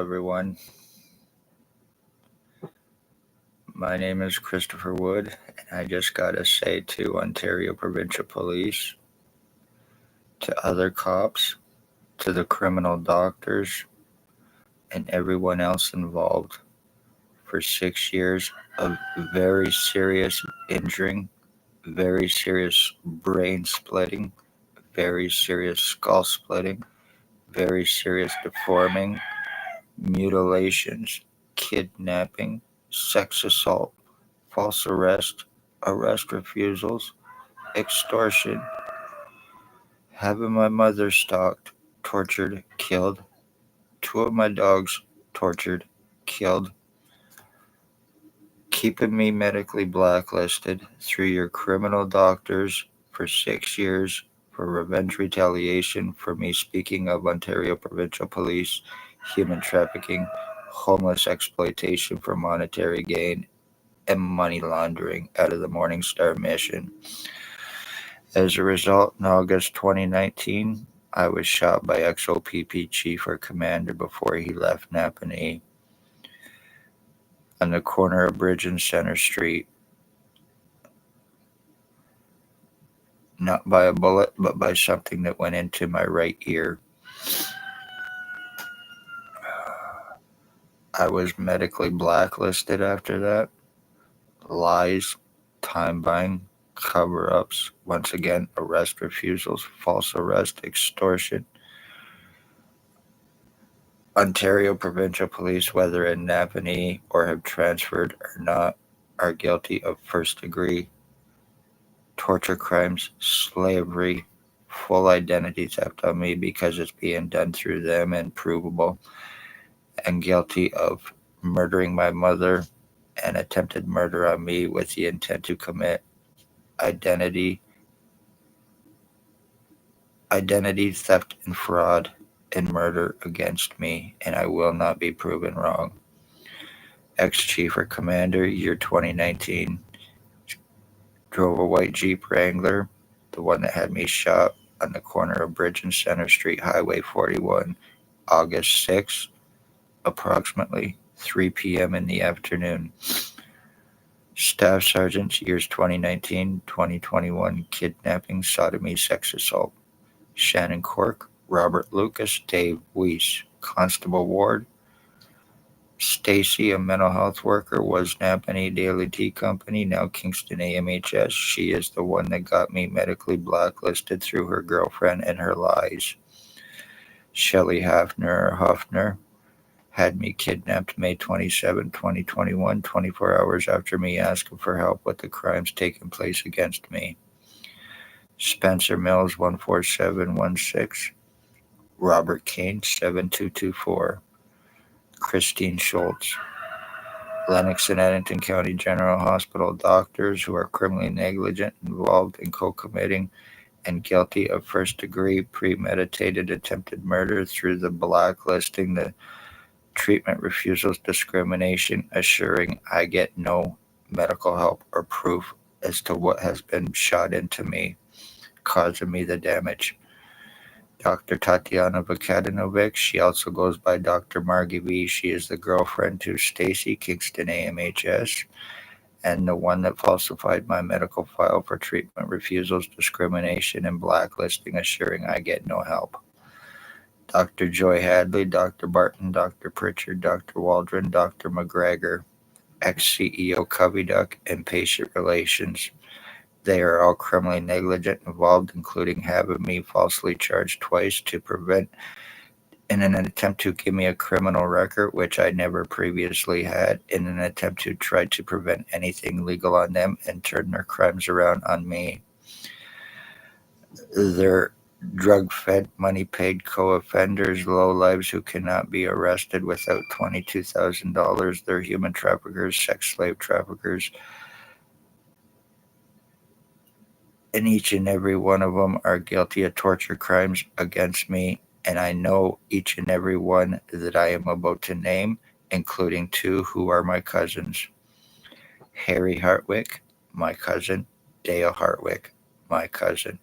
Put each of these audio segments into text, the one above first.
everyone. My name is Christopher Wood, and I just gotta say to Ontario Provincial Police, to other cops, to the criminal doctors, and everyone else involved, for 6 years of very serious injuring, very serious brain splitting, very serious skull splitting, very serious deforming, mutilations, kidnapping, sex assault, false arrest refusals, extortion, having my mother stalked, tortured, killed, two of my dogs tortured, killed, keeping me medically blacklisted through your criminal doctors for 6 years for revenge retaliation for me speaking of Ontario Provincial Police, human trafficking, homeless exploitation for monetary gain, and money laundering out of the Morning Star mission. As a result, in August 2019, I was shot by ex-O.p.p chief or commander before he left Napanee on the corner of Bridge and Center Street. Not by a bullet, but by something that went into my right ear. I was medically blacklisted after that. Lies, time buying, cover-ups, once again, arrest refusals, false arrest, extortion. Ontario Provincial Police, whether in Napanee or have transferred or not, are guilty of first-degree torture crimes, slavery, full identity theft on me because it's being done through them and provable, and guilty of murdering my mother and attempted murder on me with the intent to commit identity theft and fraud and murder against me, and I will not be proven wrong. Ex-Chief or Commander, year 2019, drove a white Jeep Wrangler, the one that had me shot on the corner of Bridge and Center Street, Highway 41, August 6th, approximately 3 p.m. in the afternoon. Staff Sergeant, years 2019, 2021, kidnapping, sodomy, sex assault. Shannon Cork, Robert Lucas, Dave Weiss. Constable Ward, Stacy, a mental health worker, was Napanee Daily Tea Company, now Kingston AMHS. She is the one that got me medically blacklisted through her girlfriend and her lies. Shelley Huffner had me kidnapped May 27, 2021, 24 hours after me asking for help with the crimes taking place against me. Spencer Mills, 14716. Robert Kane, 7224. Christine Schultz. Lennox and Edmonton County General Hospital doctors who are criminally negligent, involved in co-committing and guilty of first-degree premeditated attempted murder through the blacklisting, the treatment refusals, discrimination, assuring I get no medical help or proof as to what has been shot into me, causing me the damage. Dr. Tatiana Vukadinovic, she also goes by Dr. Margie V. She is the girlfriend to Stacy, Kingston AMHS, and the one that falsified my medical file for treatment refusals, discrimination, and blacklisting, assuring I get no help. Dr. Joy Hadley, Dr. Barton, Dr. Pritchard, Dr. Waldron, Dr. McGregor, ex-CEO Covey Duck, and patient relations. They are all criminally negligent involved, including having me falsely charged twice to prevent in an attempt to give me a criminal record, which I never previously had, in an attempt to try to prevent anything legal on them and turn their crimes around on me. They're drug-fed, money-paid co-offenders, lowlives who cannot be arrested without $22,000. They're human traffickers, sex slave traffickers, and each and every one of them are guilty of torture crimes against me, and I know each and every one that I am about to name, including two who are my cousins. Harry Hartwick, my cousin. Dale Hartwick, my cousin.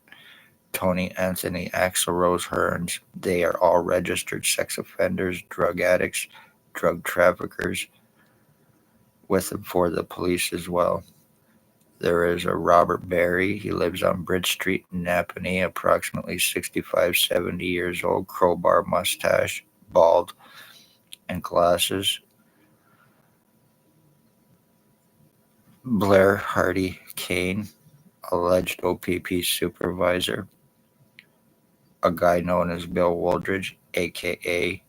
Tony Anthony Axel Rose Hearns. They are all registered sex offenders, drug addicts, drug traffickers with and for the police as well. There is a Robert Berry. He lives on Bridge Street in Napanee, approximately 65, 70 years old, crowbar mustache, bald, and glasses. Blair Hardy Kane, alleged O.p.p supervisor. A guy known as Bill Woldridge, a.k.a.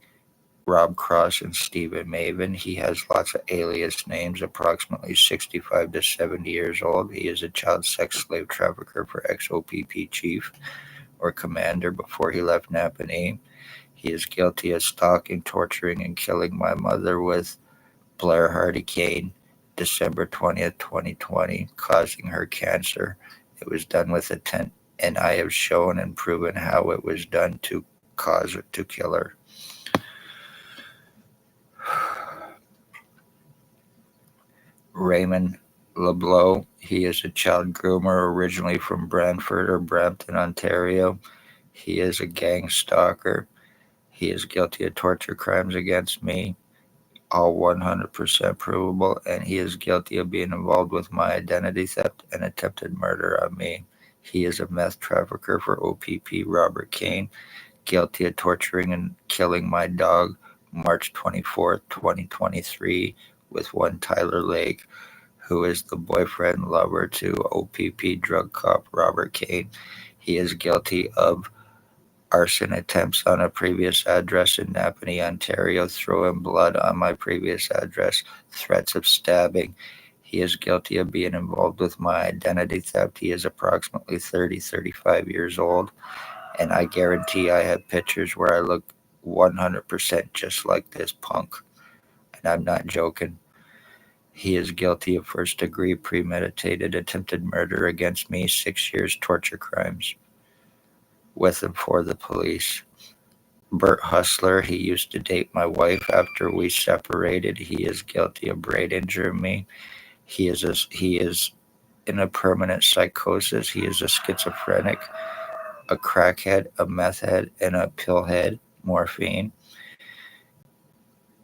Rob Cross and Stephen Maven. He has lots of alias names, approximately 65 to 70 years old. He is a child sex slave trafficker for ex-O.p.p chief or commander before he left Napanee. He is guilty of stalking, torturing, and killing my mother with Blair Hardy Kane, December 20th, 2020, causing her cancer. It was done with intent, and I have shown and proven how it was done to cause it to kill her. Raymond LeBlanc, he is a child groomer originally from Brantford or Brampton, Ontario. He is a gang stalker. He is guilty of torture crimes against me, all 100% provable, and he is guilty of being involved with my identity theft and attempted murder on me. He is a meth trafficker for O.p.p. Robert Kane, guilty of torturing and killing my dog March 24th, 2023, with one Tyler Lake, who is the boyfriend lover to O.p.p. drug cop Robert Kane. He is guilty of arson attempts on a previous address in Napanee, Ontario, throwing blood on my previous address, threats of stabbing. He is guilty of being involved with my identity theft. He is approximately 30, 35 years old, and I guarantee I have pictures where I look 100% just like this punk, and I'm not joking. He is guilty of first-degree premeditated attempted murder against me, 6 years torture crimes with and for the police. Bert Hustler, he used to date my wife after we separated. He is guilty of brain injuring me. He is in a permanent psychosis. He is a schizophrenic, a crackhead, a meth head, and a pillhead, morphine.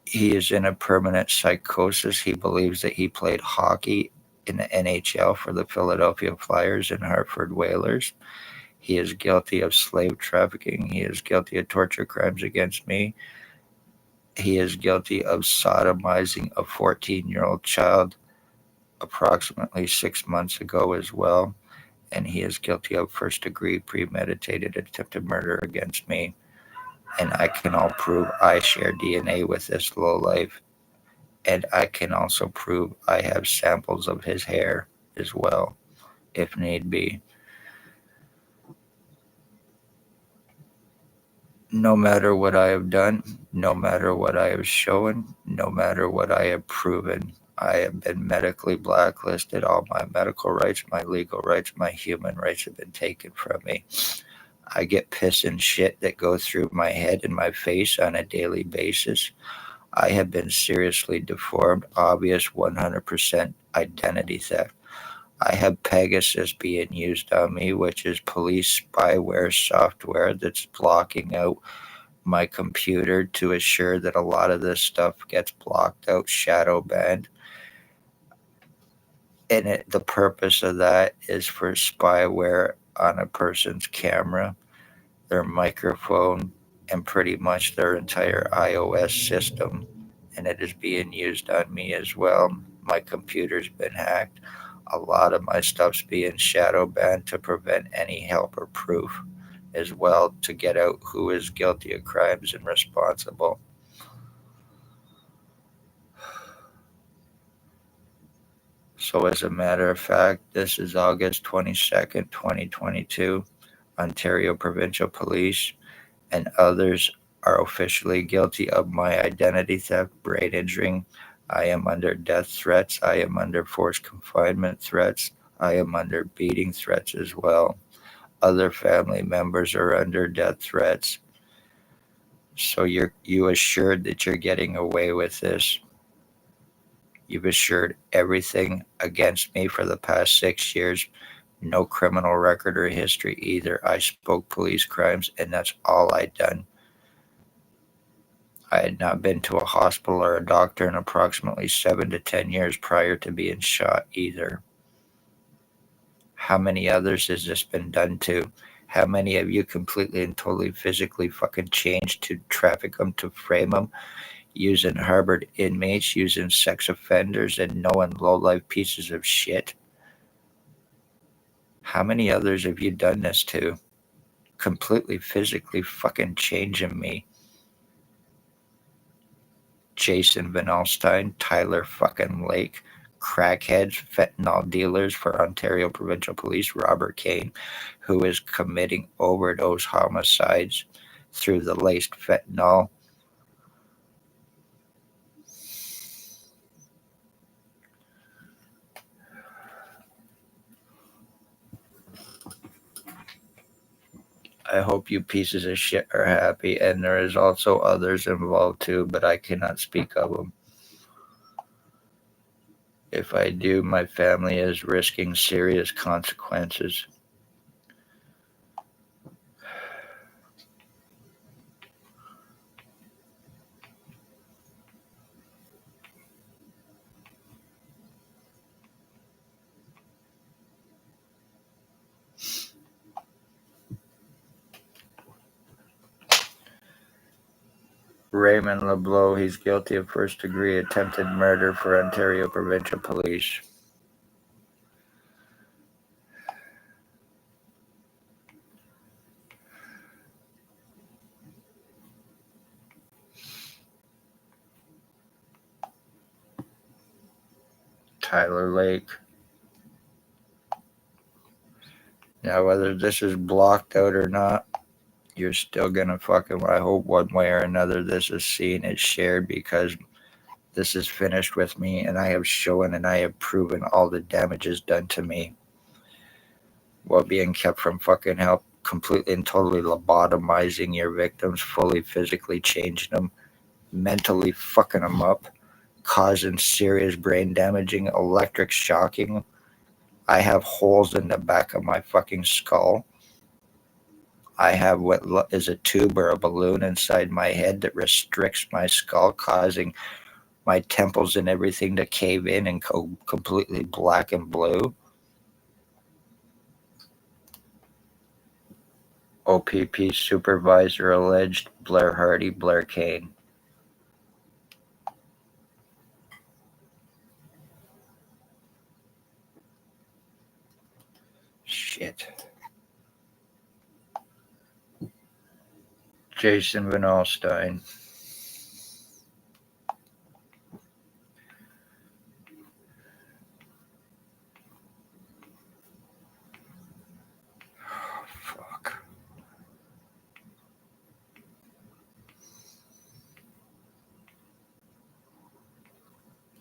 He is in a permanent psychosis. He believes that he played hockey in the NHL for the Philadelphia Flyers and Hartford Whalers. He is guilty of slave trafficking. He is guilty of torture crimes against me. He is guilty of sodomizing a 14-year-old child approximately 6 months ago as well. And he is guilty of first-degree premeditated attempted murder against me. And I can all prove I share DNA with this lowlife. And I can also prove I have samples of his hair as well, if need be. No matter what I have done, no matter what I have shown, no matter what I have proven, I have been medically blacklisted. All my medical rights, my legal rights, my human rights have been taken from me. I get piss and shit that go through my head and my face on a daily basis. I have been seriously deformed, obvious 100% identity theft. I have Pegasus being used on me, which is police spyware software that's blocking out my computer to assure that a lot of this stuff gets blocked out, shadow banned. And the purpose of that is for spyware on a person's camera, their microphone, and pretty much their entire iOS system. And it is being used on me as well. My computer's been hacked. A lot of my stuff's being shadow banned to prevent any help or proof as well, to get out who is guilty of crimes and responsible. So as a matter of fact, this is August 22nd, 2022. Ontario Provincial Police and others are officially guilty of my identity theft, brain injuring. I am under death threats. I am under forced confinement threats. I am under beating threats as well. Other family members are under death threats. So you assured that you're getting away with this. You've assured everything against me for the past 6 years. No criminal record or history either. I spoke police crimes, and that's all I done. I had not been to a hospital or a doctor in approximately 7 to 10 years prior to being shot either. How many others has this been done to? How many of you completely and totally physically fucking changed to traffic them, to frame them, using harbored inmates, using sex offenders, and knowing low-life pieces of shit? How many others have you done this to? Completely physically fucking changing me. Jason Van Alstyne, Tyler fucking Lake, crackheads, fentanyl dealers for Ontario Provincial Police, Robert Kane, who is committing overdose homicides through the laced fentanyl. I hope you pieces of shit are happy, and there is also others involved too, but I cannot speak of them. If I do, my family is risking serious consequences. Raymond LeBlanc, he's guilty of first-degree attempted murder for Ontario Provincial Police. Tyler Lake. Now, whether this is blocked out or not, you're still gonna fucking, I hope one way or another this is seen, it's shared, because this is finished with me, and I have shown and I have proven all the damages done to me while being kept from fucking help, completely and totally lobotomizing your victims, fully physically changing them, mentally fucking them up, causing serious brain damaging, electric shocking. I have holes in the back of my fucking skull. I have what is a tube or a balloon inside my head that restricts my skull, causing my temples and everything to cave in and go completely black and blue. O.p.p. supervisor alleged Blair Hardy, Blair Kane. Shit. Jason Van Alstyne. Fuck.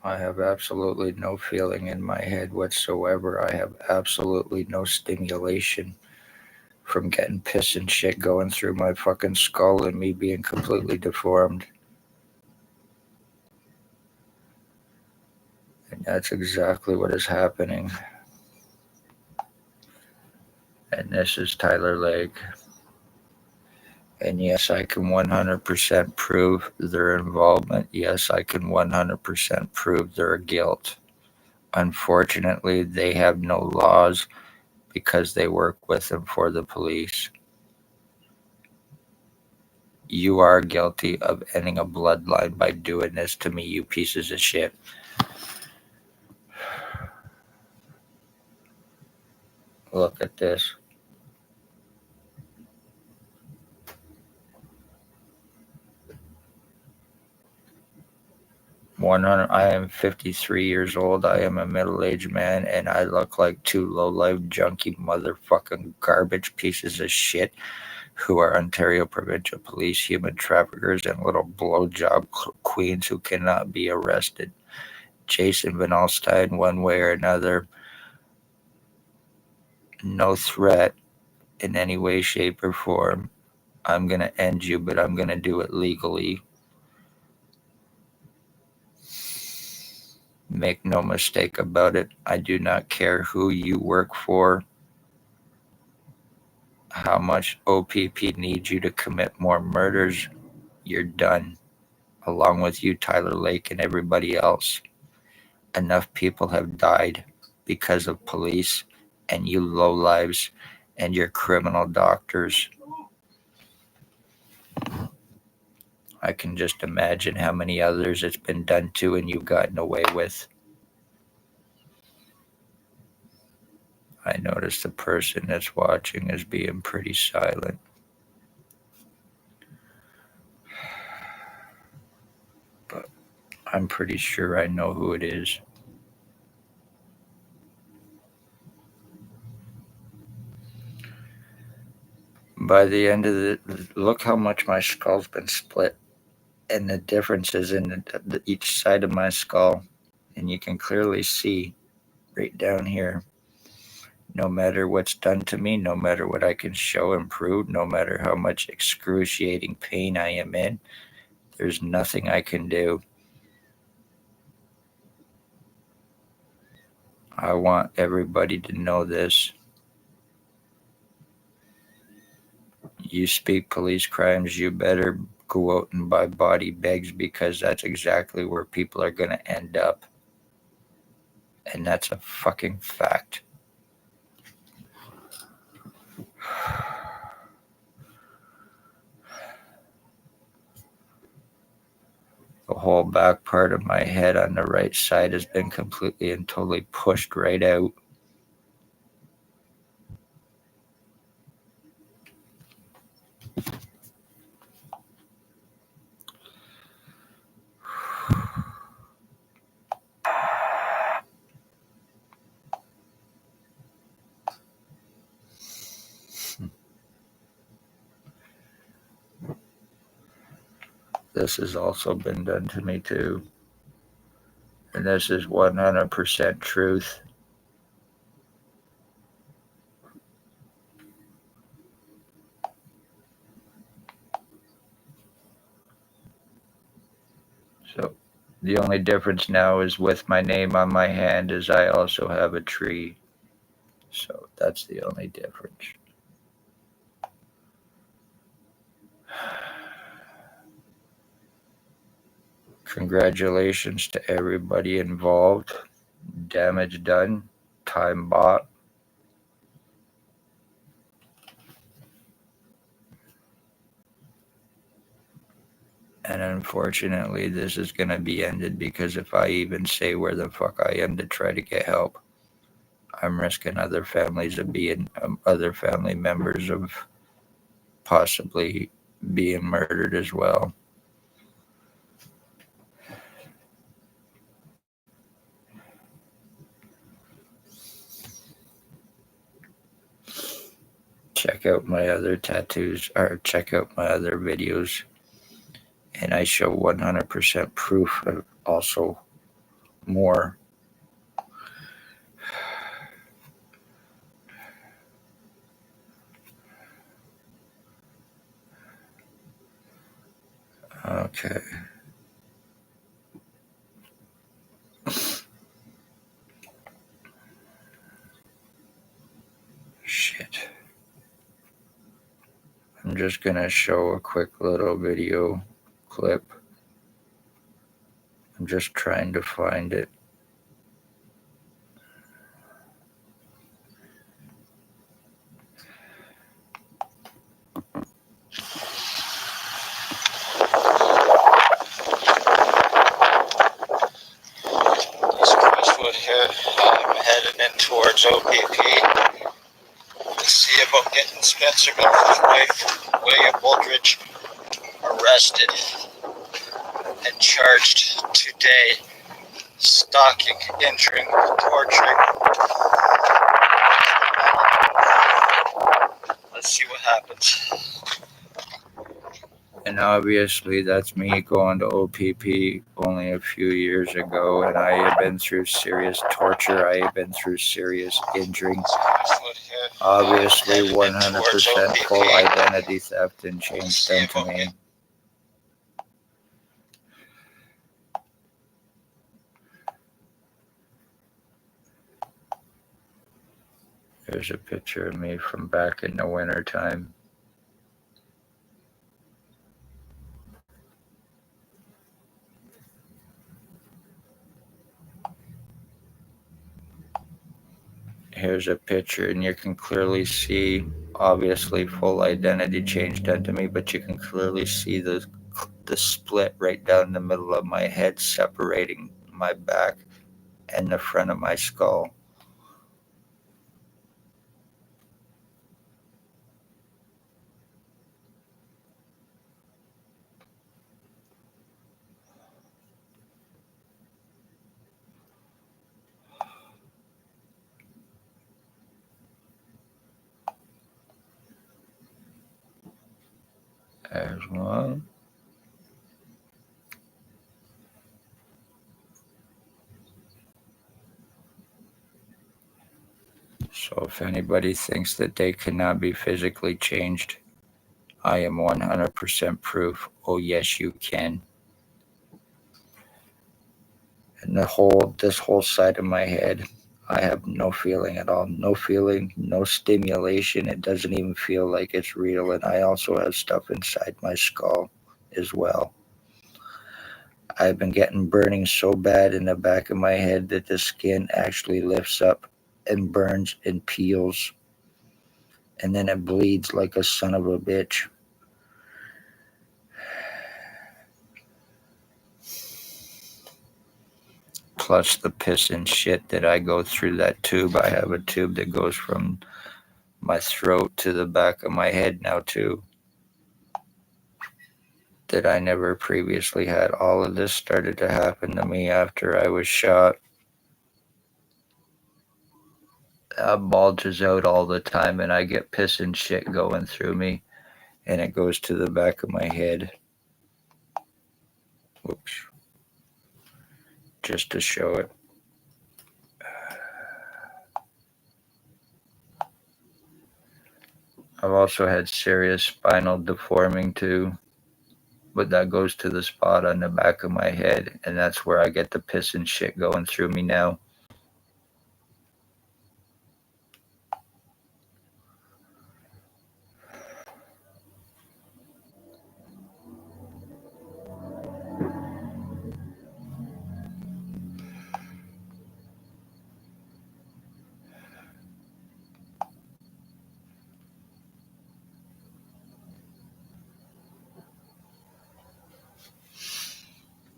I have absolutely no feeling in my head whatsoever. I have absolutely no stimulation from getting piss and shit going through my fucking skull and me being completely deformed. And that's exactly what is happening. And this is Tyler Lake. And yes, I can 100% prove their involvement. Yes, I can 100% prove their guilt. Unfortunately, they have no laws because they work with and for the police. You are guilty of ending a bloodline by doing this to me, you pieces of shit. Look at this. 100. I am 53 years old. I am a middle-aged man, and I look like two low-life, junky, motherfucking garbage pieces of shit who are Ontario Provincial Police, human traffickers, and little blowjob queens who cannot be arrested. Jason Van Alstyne, one way or another, no threat in any way, shape, or form. I'm going to end you, but I'm going to do it legally. Make no mistake about it. I do not care who you work for, how much O.p.p. needs you to commit more murders. You're done. along with you, Tyler Lake, and everybody else. Enough people have died because of police and you lowlives and your criminal doctors. I can just imagine how many others it's been done to and you've gotten away with. I notice the person that's watching is being pretty silent. But I'm pretty sure I know who it is. By the end of look how much my skull's been split. And the difference is in each side of my skull. And you can clearly see right down here, no matter what's done to me, no matter what I can show and prove, no matter how much excruciating pain I am in, there's nothing I can do. I want everybody to know this. You speak police crimes, you better go out and buy body bags, because that's exactly where people are going to end up. And that's a fucking fact. The whole back part of my head on the right side has been completely and totally pushed right out. This has also been done to me too. And this is 100% truth. So the only difference now is with my name on my hand is I also have a tree. So that's the only difference. Congratulations to everybody involved. Damage done, time bought. And unfortunately, this is going to be ended, because if I even say where the fuck I am to try to get help, I'm risking other families of being, other family members of possibly being murdered as well. Check out my other tattoos, or check out my other videos, and I show 100% proof of also more. Okay. Shit. I'm just going to show a quick little video clip. I'm just trying to find it. I'm heading in towards O.p.p. to see about getting Spencer Miller's wife, William Woldridge, arrested and charged today, stalking, injuring, torturing. Let's see what happens. And obviously that's me going to O.p.p. only a few years ago, and I have been through serious torture, I have been through serious injuring, obviously 100% full identity theft and change done to me. There's a picture of me from back in the winter time. Here's a picture, and you can clearly see, obviously, full identity changed onto me, but you can clearly see the split right down the middle of my head, separating my back and the front of my skull. There's one. So if anybody thinks that they cannot be physically changed, I am 100% proof. Oh yes, you can. And this whole side of my head, I have no feeling at all. No feeling, no stimulation. It doesn't even feel like it's real. And I also have stuff inside my skull as well. I've been getting burning so bad in the back of my head that the skin actually lifts up and burns and peels. And then it bleeds like a son of a bitch. Plus the piss and shit that I go through that tube. I have a tube that goes from my throat to the back of my head now too, that I never previously had. All of this started to happen to me after I was shot. Bulges out all the time, and I get piss and shit going through me, and it goes to the back of my head. Whoops. Just to show it. I've also had serious spinal deforming too, but that goes to the spot on the back of my head, and that's where I get the piss and shit going through me now.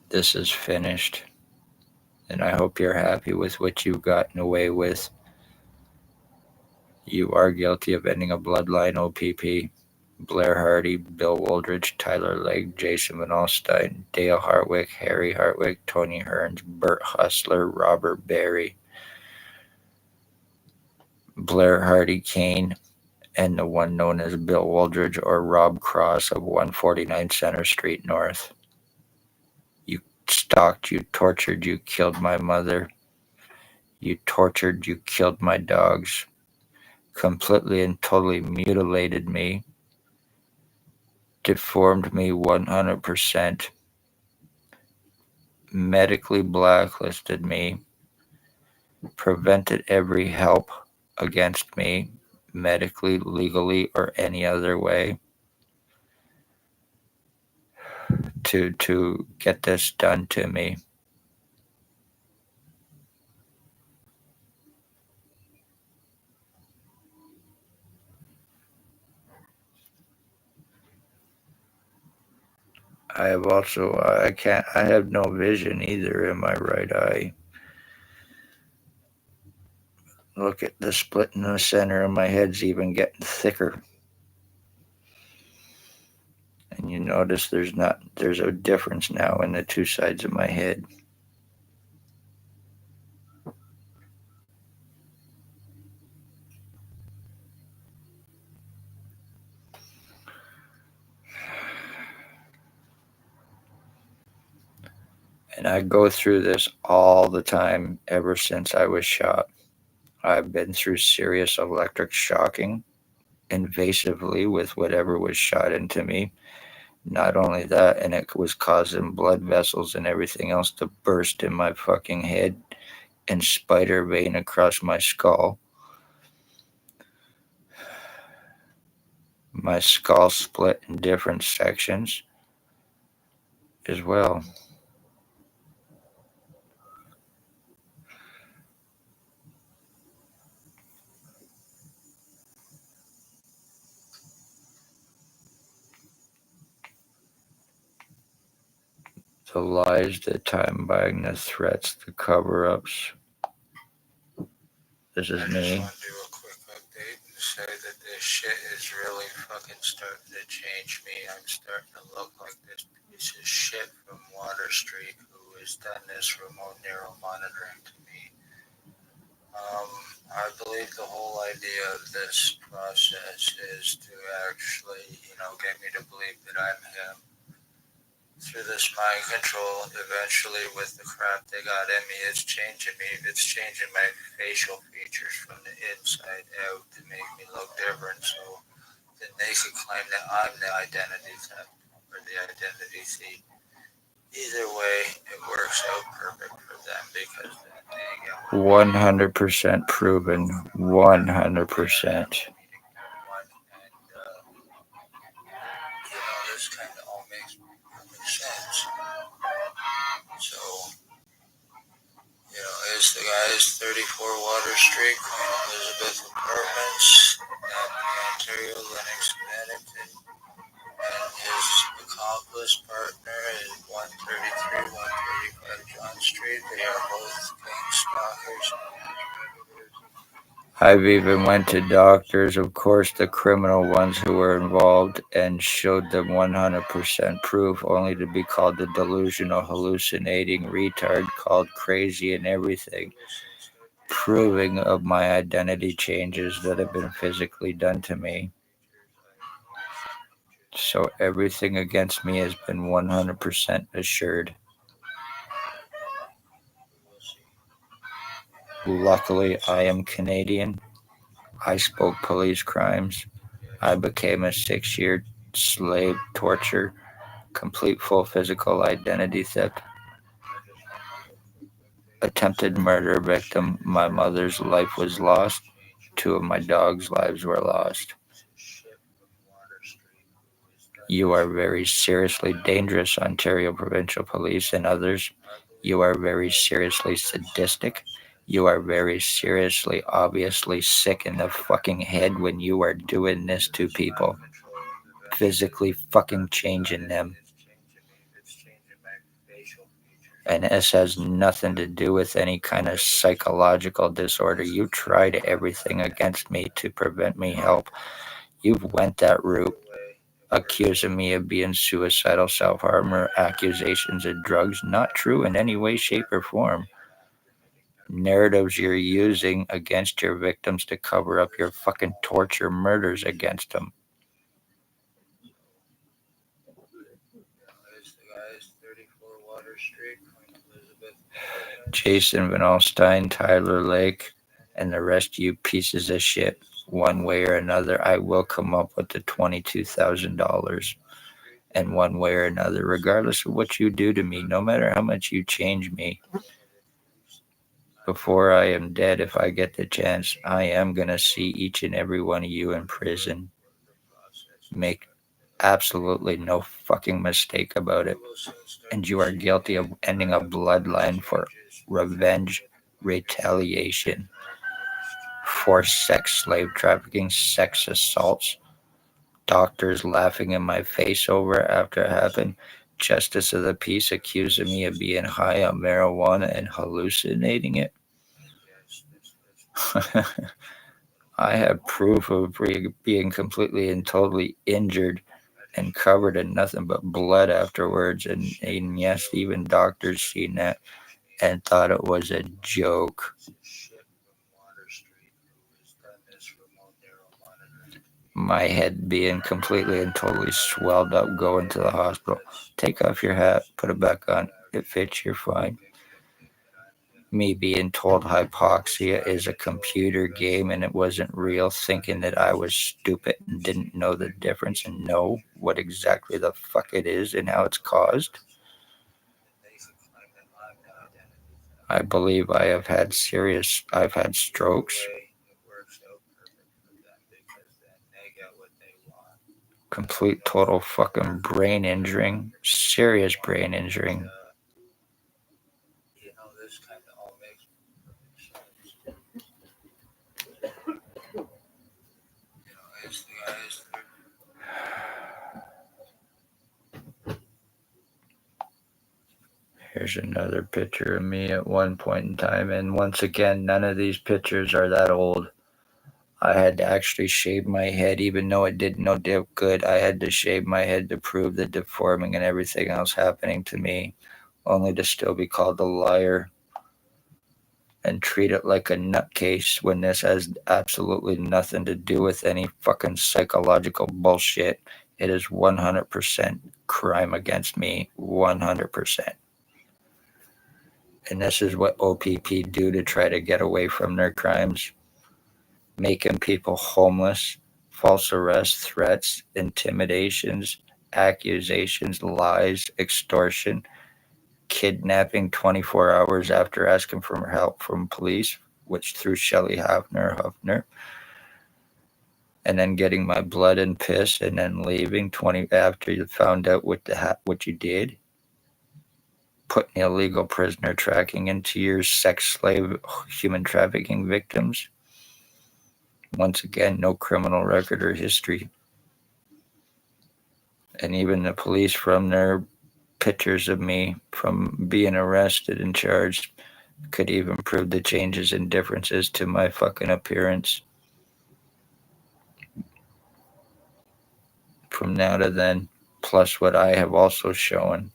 This is finished, and I hope you're happy with what you've gotten away with. You are guilty of ending a bloodline, O.p.p. Blair Hardy, Bill Woldridge, Tyler Legg, Jason Van Alstyne, Dale Hartwick, Harry Hartwick, Tony Hearns, Bert Hustler, Robert Barry, Blair Hardy Kane, and the one known as Bill Woldridge or Rob Cross of 149 Center Street North. You stalked, you tortured, you killed my mother. You tortured, you killed my dogs. Completely and totally mutilated me. Deformed me 100%. Medically blacklisted me. Prevented every help against me, medically, legally, or any other way, to get this done to me. I have also, I have no vision either in my right eye. Look at the split in the center of my head's even getting thicker. And you notice there's a difference now in the two sides of my head. And I go through this all the time ever since I was shot. I've been through serious electric shocking invasively with whatever was shot into me. Not only that, and it was causing blood vessels and everything else to burst in my fucking head and spider vein across my skull. My skull split in different sections as well. The lies, the time buying, the threats, the cover-ups. This is I me. just want to do a quick update and say that this shit is really fucking starting to change me. I'm starting to look like this piece of shit from Water Street who has done this remote neural monitoring to me. I believe the whole idea of this process is to actually, get me to believe that I'm him. Through this mind control, eventually with the crap they got in me, it's changing me. It's changing my facial features from the inside out to make me look different, so then they could claim that I'm the identity theft or the identity thief. Either way, it works out perfect for them because then they get 100% proven. 100%. meeting part one, and this kind of all makes perfect sense. So, it's the guy's 34 Water Street, Queen Elizabeth Apartments, Napanee, Ontario, Lennox, Connecticut, and his accomplice partner is 133, 135 John Street. They are both gang stalkers. I've even went to doctors, of course, the criminal ones who were involved, and showed them 100% proof, only to be called the delusional, hallucinating retard, called crazy and everything, proving of my identity changes that have been physically done to me. So everything against me has been 100% assured. Luckily, I am Canadian. I spoke police crimes. I became a 6-year slave torture, complete full physical identity theft, attempted murder victim. My mother's life was lost. 2 of my dogs' lives were lost. You are very seriously dangerous, Ontario Provincial Police and others. You are very seriously sadistic. You are very seriously, obviously sick in the fucking head when you are doing this to people. Physically fucking changing them. And this has nothing to do with any kind of psychological disorder. You tried everything against me to prevent me help. You've went that route, accusing me of being suicidal, self-harm, or accusations of drugs. Not true in any way, shape, or form. Narratives you're using against your victims to cover up your fucking torture murders against them. Jason Van Alstyne, Tyler Lake, and the rest of you pieces of shit. One way or another, I will come up with the $22,000. And one way or another, regardless of what you do to me, no matter how much you change me, before I am dead, if I get the chance, I am going to see each and every one of you in prison. Make absolutely no fucking mistake about it. And you are guilty of ending a bloodline for revenge, retaliation, forced sex, slave trafficking, sex assaults, doctors laughing in my face over it after it happened, justice of the peace accusing me of being high on marijuana and hallucinating it. I have proof of being completely and totally injured and covered in nothing but blood afterwards. And yes, even doctors seen that and thought it was a joke. My head being completely and totally swelled up, going to the hospital. Take off your hat, put it back on. It fits, you're fine. Me being told hypoxia is a computer game and it wasn't real, thinking that I was stupid and didn't know the difference and know what exactly the fuck it is and how it's caused. I believe I've had strokes. Complete total fucking brain injuring, serious brain injuring. This kind of all makes sense. It's the guys. There's another picture of me at one point in time, and once again, none of these pictures are that old. I had to actually shave my head, even though it did no good. I had to shave my head to prove the deforming and everything else happening to me, only to still be called a liar and treat it like a nutcase when this has absolutely nothing to do with any fucking psychological bullshit. It is 100% crime against me, 100%. And this is what O.p.p do to try to get away from their crimes, making people homeless, false arrests, threats, intimidations, accusations, lies, extortion, kidnapping 24 hours after asking for help from police, which through Shelley Huffner, and then getting my blood and piss, and then leaving 20 after you found out what you did, putting illegal prisoner tracking into your sex slave human trafficking victims. Once again, no criminal record or history. And even the police, from their pictures of me from being arrested and charged, could even prove the changes and differences to my fucking appearance from now to then, plus what I have also shown.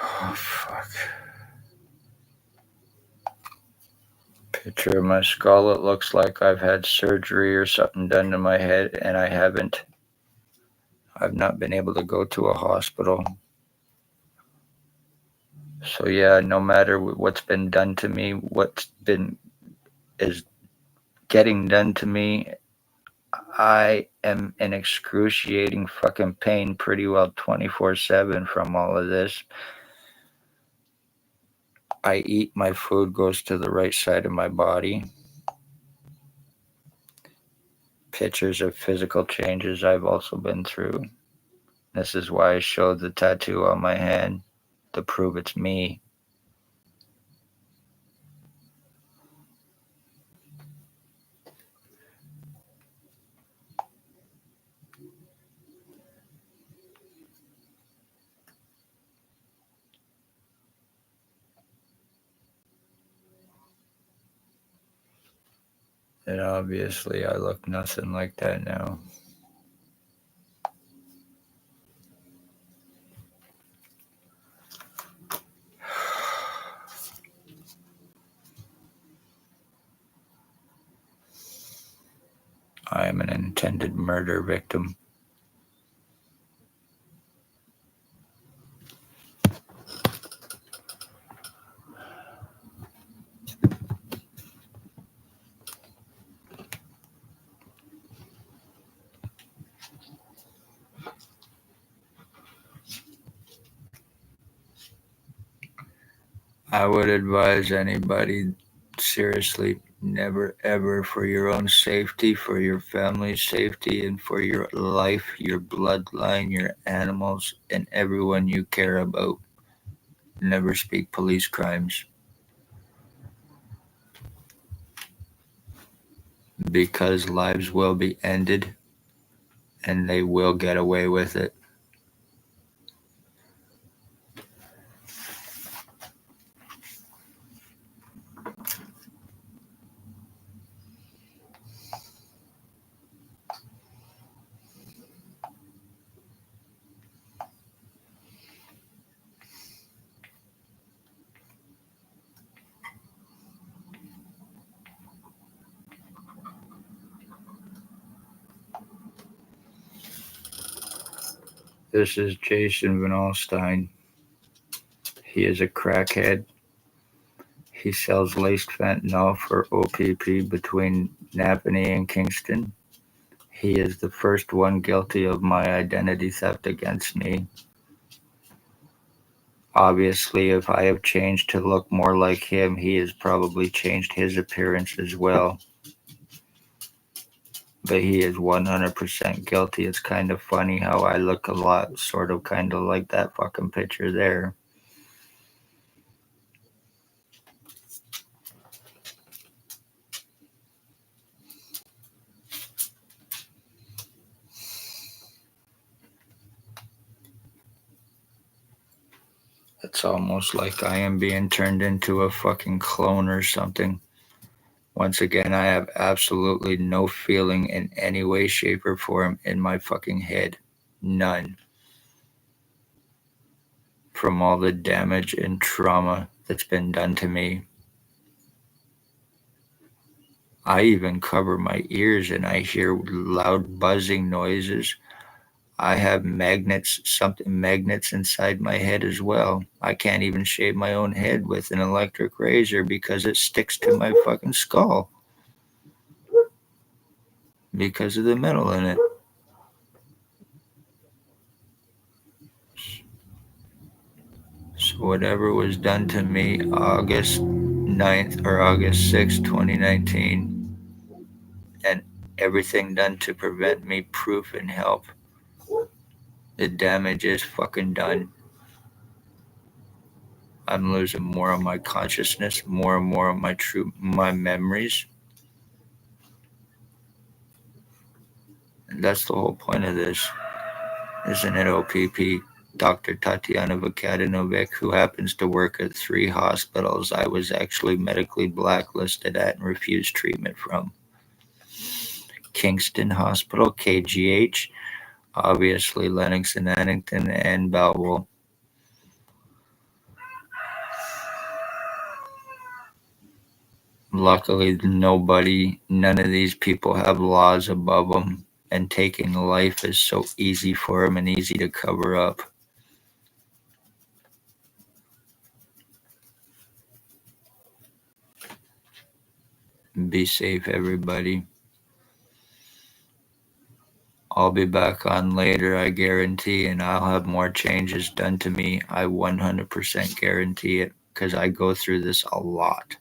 Oh, fuck. Picture of my skull. It looks like I've had surgery or something done to my head, and I haven't. I've not been able to go to a hospital. So yeah, no matter what's been done to me, is getting done to me, I am in excruciating fucking pain pretty well 24/7 from all of this. I eat, my food goes to the right side of my body. Pictures of physical changes I've also been through. This is why I showed the tattoo on my hand, to prove it's me. And obviously I look nothing like that now. I am an intended murder victim. I would advise anybody, seriously, never ever, for your own safety, for your family's safety, and for your life, your bloodline, your animals, and everyone you care about, never speak police crimes. Because lives will be ended, and they will get away with it. This is Jason Van Alstyne. He is a crackhead. He sells laced fentanyl for O.p.p between Napanee and Kingston. He is the first one guilty of my identity theft against me. Obviously, if I have changed to look more like him, he has probably changed his appearance as well. But he is 100% guilty. It's kind of funny how I look a lot, sort of, kind of like that fucking picture there. It's almost like I am being turned into a fucking clone or something. Once again, I have absolutely no feeling in any way, shape, or form in my fucking head. None. From all the damage and trauma that's been done to me. I even cover my ears and I hear loud buzzing noises. I have magnets inside my head as well. I can't even shave my own head with an electric razor because it sticks to my fucking skull because of the metal in it. So whatever was done to me August 9th or August 6th, 2019, and everything done to prevent me proof and help, the damage is fucking done. I'm losing more of my consciousness, more and more of my memories. And that's the whole point of this, isn't it, O.p.p? Dr. Tatiana Vukadinovic, who happens to work at 3 hospitals I was actually medically blacklisted at and refused treatment from. Kingston Hospital, KGH, obviously Lennox and Annington, and Belleville. Luckily, none of these people have laws above them, and taking life is so easy for them and easy to cover up. Be safe, everybody. I'll be back on later, I guarantee, and I'll have more changes done to me. I 100% guarantee it, because I go through this a lot.